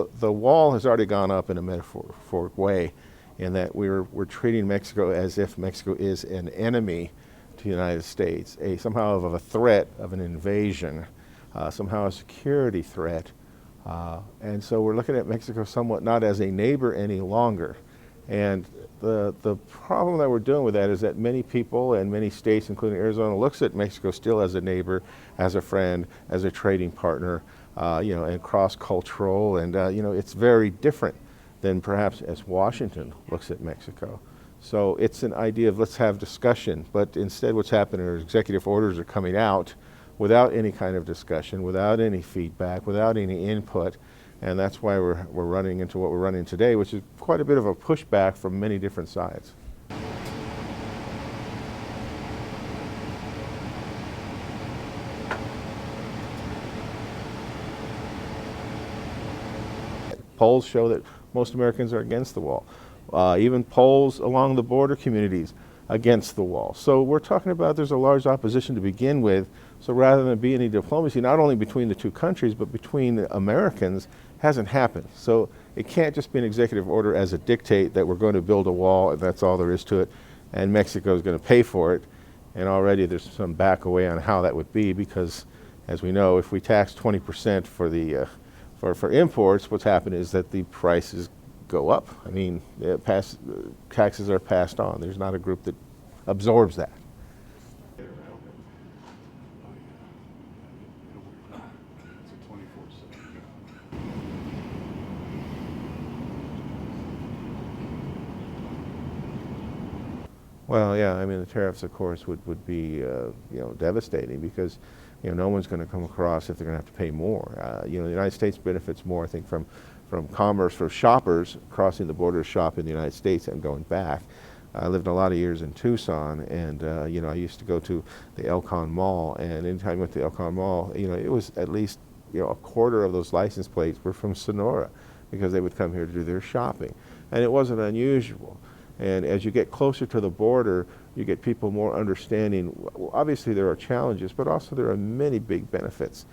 the wall has already gone up in a metaphoric way, in that we're treating Mexico as if Mexico is an enemy to the United States, somehow of a threat of an invasion, somehow a security threat. And so we're looking at Mexico somewhat not as a neighbor any longer. And the problem that we're dealing with that is that many people and many states, including Arizona, looks at Mexico still as a neighbor, as a friend, as a trading partner, and cross-cultural, and it's very different than perhaps as Washington looks at Mexico. So it's an idea of let's have discussion, but instead what's happening is executive orders are coming out without any kind of discussion, without any feedback, without any input, and that's why we're running into what we're running today, which is quite a bit of a pushback from many different sides. Polls show that most Americans are against the wall. Even polls along the border communities against the wall. So we're talking about there's a large opposition to begin with. So rather than be any diplomacy, not only between the two countries, but between Americans, hasn't happened. So it can't just be an executive order as a dictate that we're going to build a wall and that's all there is to it, and Mexico is going to pay for it. And already there's some back away on how that would be, because as we know, if we tax 20% for the for imports, what's happened is that the prices go up. I mean, taxes are passed on. There's not a group that absorbs that. Well, yeah, I mean, the tariffs, of course, would be devastating, because no one's going to come across if they're going to have to pay more. The United States benefits more, I think, from commerce, for shoppers crossing the border to shop in the United States and going back. I lived a lot of years in Tucson, and I used to go to the El Con Mall, and anytime I went to the El Con Mall, it was at least a quarter of those license plates were from Sonora, because they would come here to do their shopping, and it wasn't unusual. And as you get closer to the border, you get people more understanding. Obviously there are challenges, but also there are many big benefits.